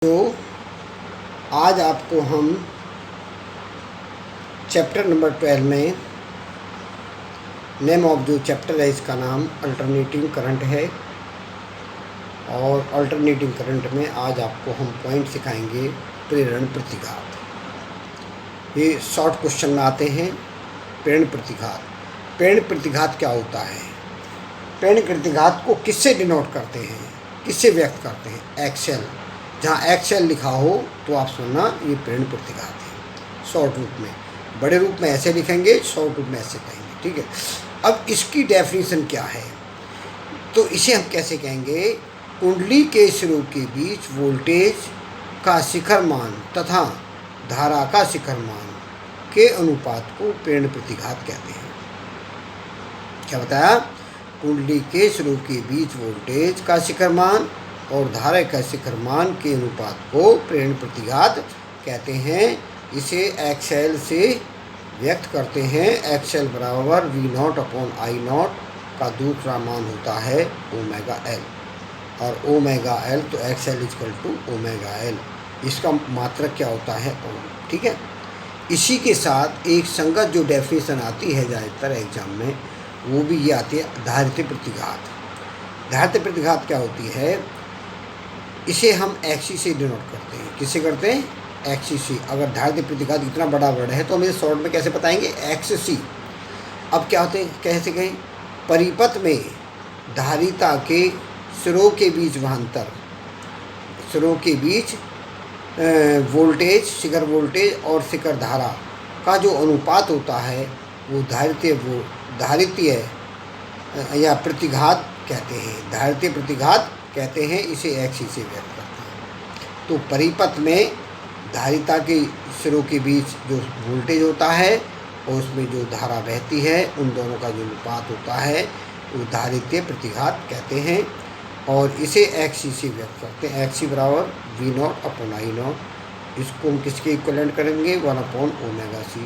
तो आज आपको हम चैप्टर नंबर 12 में नेम ऑफ जो चैप्टर है इसका नाम अल्टरनेटिंग करंट है। और अल्टरनेटिंग करंट में आज आपको हम पॉइंट सिखाएंगे प्रेरण प्रतिघात। ये शॉर्ट क्वेश्चन में आते हैं। प्रेरण प्रतिघात, प्रेरण प्रतिघात क्या होता है? प्रेरण प्रतिघात को किससे डिनोट करते हैं, किससे व्यक्त करते हैं? एक्सेल, जहाँ एक्सेल लिखा हो तो आप सुनना ये प्रेरण प्रतिघात है। शॉर्ट रूप में, बड़े रूप में ऐसे लिखेंगे, शॉर्ट रूप में ऐसे कहेंगे, ठीक है। अब इसकी डेफिनेशन क्या है? तो इसे हम कैसे कहेंगे? कुंडली के सिरों के बीच वोल्टेज का शिखर मान तथा धारा का शिखर मान के अनुपात को प्रेरण प्रतिघात कहते हैं। क्या बताया? कुंडली के सिरों के बीच वोल्टेज का शिखर मान और धारा का शिखर मान के अनुपात को प्रेरण प्रतिघात कहते हैं। इसे एक्सएल से व्यक्त करते हैं। एक्सएल बराबर V0 अपॉन I0 का दूसरा मान होता है ओमेगा एल, और ओमेगा एल तो XL equal to omega L. इसका मात्रक क्या होता है? ओम, ठीक है। इसी के साथ एक संगत जो डेफिनेशन आती है ज़्यादातर एग्जाम में, वो भी ये आती है धारित प्रतिघात। धारित प्रतिघात क्या होती है? इसे हम एक्सी से डिनोट करते हैं। किससे करते हैं? एक्सी से। अगर धारित प्रतिघात इतना बड़ा वर्ड है तो हम इसे शॉर्ट में कैसे बताएंगे? एक्ससी। अब क्या होते हैं, कैसे कहें? परिपथ में धारिता के सिरों के बीच वहांतर, सिरों के बीच वोल्टेज, शिखर वोल्टेज और शिखर धारा का जो अनुपात होता है वो धारितीय या प्रतिघात कहते हैं। धारितीय प्रतिघात कहते हैं। इसे एक्सी से व्यक्त करते हैं। तो परिपथ में धारिता के सिरों के बीच जो वोल्टेज होता है और उसमें जो धारा बहती है, उन दोनों का जो अनुपात होता है वो धारितीय प्रतिघात कहते हैं। और इसे एक्सी से व्यक्त करते हैं। एक्सी बराबर V0 अपॉन I0। इसको हम किसके इक्वलेंट करेंगे? 1 अपॉन ओमेगा सी,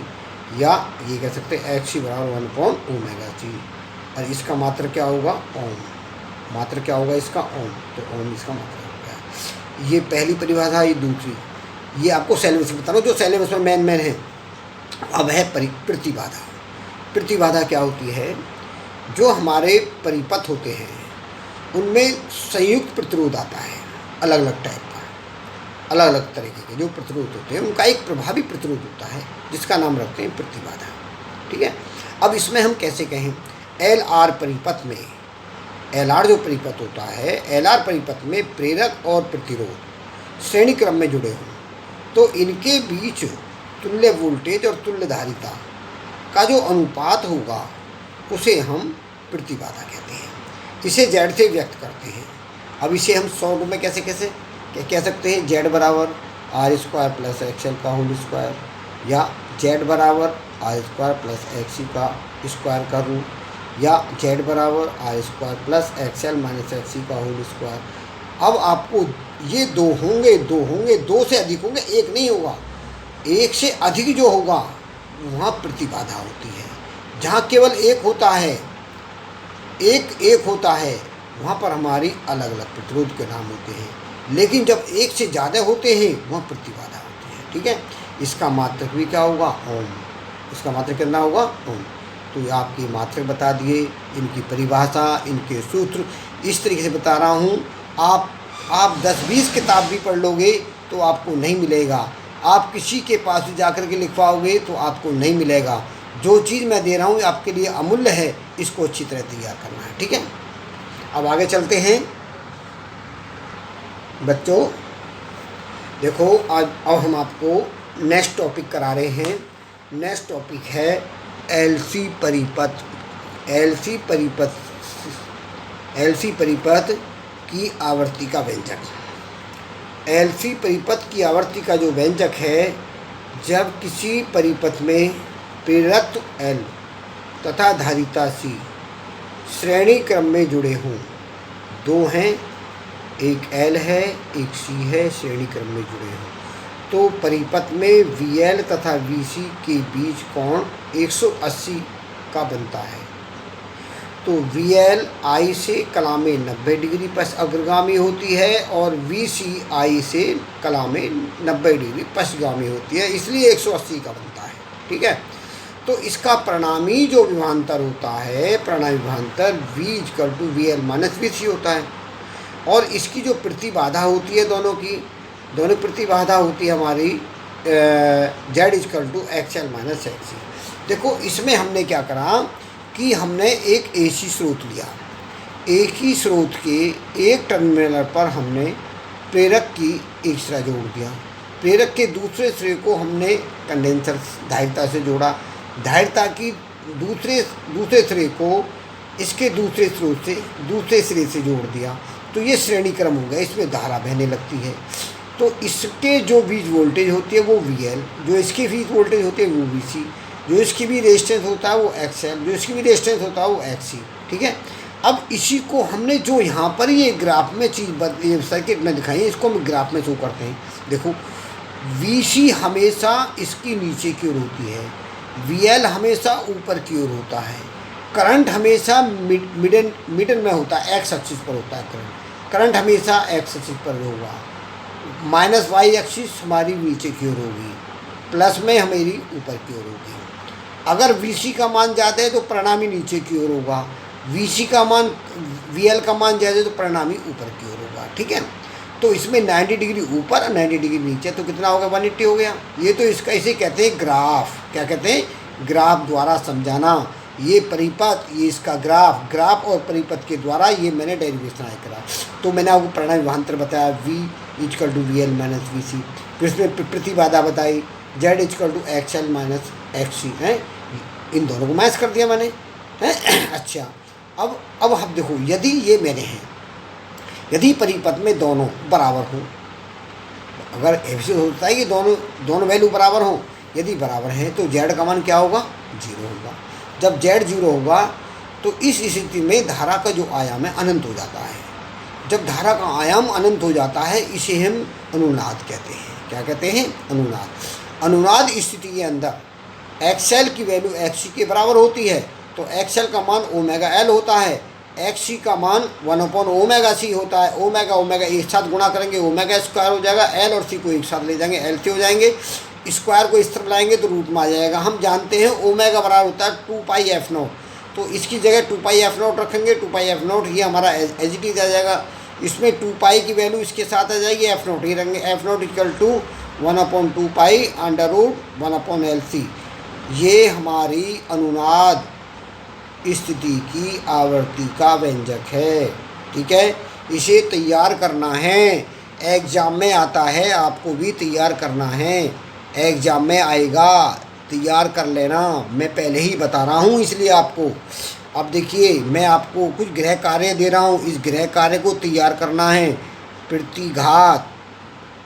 या ये कह सकते हैं एक्सी बराबर 1 अपॉन ओमेगा सी। और इसका मात्र क्या होगा? ओम। मात्र क्या होगा इसका? ओम। तो ओम इसका मात्र हो गया। ये पहली परिभाषा। ये दूसरी, ये आपको सिलेबस में बता रहा हूँ, जो सिलेबस में मेन है। अब है प्रतिबाधा। प्रतिबाधा क्या होती है? जो हमारे परिपथ होते हैं उनमें संयुक्त प्रतिरोध आता है, अलग अलग टाइप का, अलग अलग तरीके के जो प्रतिरोध होते हैं उनका एक प्रभावी प्रतिरोध होता है जिसका नाम रखते हैं प्रतिबाधा, ठीक है। अब इसमें हम कैसे कहें? एल आर परिपथ में, एल आर जो परिपथ होता है, एल आर परिपथ में प्रेरक और प्रतिरोध श्रेणी क्रम में जुड़े हों तो इनके बीच तुल्य वोल्टेज और तुल्य धारिता का जो अनुपात होगा उसे हम प्रतिबाधा कहते हैं। इसे जेड से व्यक्त करते हैं। अब इसे हम शॉर्ट में कैसे कैसे कह सकते हैं? जेड बराबर आर स्क्वायर प्लस एक्सएल का होल स्क्वायर, या जेड बराबर आर स्क्वायर प्लस एक्सी का स्क्वायर का रूट, या जेड बराबर R square plus XL minus XC का होल स्क्वायर। अब आपको ये दो होंगे, दो से अधिक होंगे, एक नहीं होगा। एक से अधिक जो होगा वहाँ प्रतिबाधा होती है। जहाँ केवल एक होता है, एक होता है, वहाँ पर हमारी अलग अलग प्रतिरोध के नाम होते हैं। लेकिन जब एक से ज़्यादा होते हैं वहाँ प्रतिबाधा होती है, ठीक है। इसका मात्रक भी क्या होगा? ओम। इसका मात्रक कितना होगा? ओम। तो ये आपकी मात्रक बता दिए, इनकी परिभाषा, इनके सूत्र इस तरीके से बता रहा हूँ। आप 10-20 किताब भी पढ़ लोगे तो आपको नहीं मिलेगा। आप किसी के पास भी जाकर के लिखवाओगे तो आपको नहीं मिलेगा। जो चीज़ मैं दे रहा हूँ आपके लिए अमूल्य है, इसको अच्छी तरह तैयार करना है, ठीक है। अब आगे चलते हैं बच्चों। देखो अब हम आपको नेक्स्ट टॉपिक करा रहे हैं। नेक्स्ट टॉपिक है एलसी परिपथ। एलसी परिपथ की आवर्ती का व्यंजक। एलसी परिपथ की आवर्ती का जो व्यंजक है, जब किसी परिपथ में प्रेरकत्व L तथा धारिता C श्रेणी क्रम में जुड़े हों, दो हैं, एक L है एक C है, श्रेणी क्रम में जुड़े हों, तो परिपथ में VL तथा VC के बीच कोण 180 का बनता है। तो वी एल आई से कला में 90 डिग्री अग्रगामी होती है और वी सी आई से कला में 90 डिग्री पश्चगामी होती है, इसलिए 180 का बनता है। ठीक है, तो इसका परिणामी जो विभवांतर होता है, परिणामी विभवांतर V equal to V L minus V C होता है। और इसकी जो प्रतिबाधा होती है, दोनों प्रतिबाधा होती है हमारी Z equal to X L minus X C. देखो इसमें हमने क्या करा कि हमने एक AC स्रोत लिया, एक ही स्रोत के एक टर्मिनल पर हमने प्रेरक की एक सिरा जोड़ दिया, प्रेरक के दूसरे सिरे को हमने कंडेंसर धारिता से जोड़ा, धारिता की दूसरे सिरे को इसके दूसरे स्रोत से दूसरे सिरे से जोड़ दिया, तो ये श्रेणी क्रम हो गया, इसमें धारा बहने लगती है। तो इसके जो बीज वोल्टेज होती है वो VL, जो इसकी बीज वोल्टेज होती है वो VC, जो इसकी भी रेजिस्टेंस होता है वो XL, जो इसकी भी रेजिस्टेंस होता है वो XC। ठीक है, अब इसी को हमने जो यहाँ पर ये ग्राफ में चीज़ सर्किट में दिखाई है, इसको हम ग्राफ में शो करते हैं। देखो VC हमेशा इसकी नीचे की ओर होती है, VL हमेशा ऊपर की ओर होता है, करंट हमेशा मिडल में होता है, एक्स एक्सिस पर होता है करंट हमेशा एक्स एक्सिस पर होगा, माइनस वाई एक्सिस हमारी नीचे की ओर होगी, प्लस में हमारी ऊपर की ओर होगी। अगर VC का मान ज़्यादा है तो परिणामी नीचे की ओर होगा, VC का मान VL का मान ज़्यादा है तो परिणामी ऊपर की ओर होगा। ठीक है, तो इसमें 90 डिग्री ऊपर और 90 डिग्री नीचे, तो कितना होगा 180 हो गया। ये तो इसका इसे कहते हैं ग्राफ, क्या कहते हैं, ग्राफ द्वारा समझाना। ये परिपथ, ये इसका ग्राफ और परिपथ के द्वारा ये मैंने डेरिवेशन आया करा। तो मैंने आपको परिणामी विभवांतर बताया V equal to V L minus V C, फिर इसमें प्रतिबाधा बताई Z equal to X L minus X C है, इन दोनों को मैच कर दिया मैंने है। अच्छा, अब हम देखो, यदि ये मेरे हैं, यदि परिपथ में दोनों बराबर हों, अगर ऐसे होता है कि दोनों वैल्यू बराबर हों, यदि बराबर हैं तो Z का मान क्या होगा, 0 होगा। जब Z 0 होगा तो इस स्थिति में धारा का जो आयाम है अनंत हो जाता है। जब धारा का आयाम अनंत हो जाता है इसे हम अनुनाद कहते हैं। क्या कहते हैं, अनुनाद। अनुनाद स्थिति के अंदर XL की वैल्यू XC के बराबर होती है, तो XL का मान ओमेगा L होता है, XC का मान 1/ओमेगा C होता है। ओमेगा एक साथ गुणा करेंगे ओमेगा स्क्वायर हो जाएगा, L और C को एक साथ ले जाएंगे L से हो जाएंगे, स्क्वायर को इस तरफ लाएंगे तो रूट में आ जाएगा। हम जानते हैं ओमेगा बराबर होता है 2πf0, तो इसकी जगह 2πf0 रखेंगे, 2πf0 ये हमारा एज इट इज आ जाएगा। इसमें 2π की वैल्यू इसके साथ आ जाएगी, f0 ही रखेंगे, f0 equal to 1/2π under root 1/LC। ये हमारी अनुनाद स्थिति की आवर्ती का व्यंजक है। ठीक है, इसे तैयार करना है, एग्जाम में आता है, आपको भी तैयार करना है, एग्जाम में आएगा, तैयार कर लेना। मैं पहले ही बता रहा हूँ इसलिए आपको। अब देखिए, मैं आपको कुछ गृह कार्य दे रहा हूँ, इस गृह कार्य को तैयार करना है। प्रतिघात,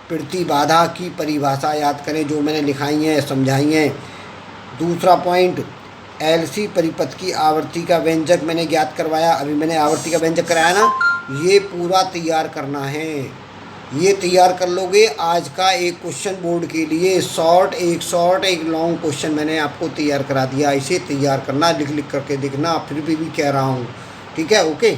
प्रतिबाधा की परिभाषा याद करें जो मैंने लिखाई है, समझाई है। दूसरा पॉइंट, LC परिपथ की आवर्ती का व्यंजक मैंने ज्ञात करवाया, अभी मैंने आवर्ती का व्यंजक कराया ना, ये पूरा तैयार करना है। ये तैयार कर लोगे, आज का एक क्वेश्चन बोर्ड के लिए एक लॉन्ग क्वेश्चन मैंने आपको तैयार करा दिया। इसे तैयार करना, लिख करके देखना, फिर भी कह रहा हूँ। ठीक है, ओके।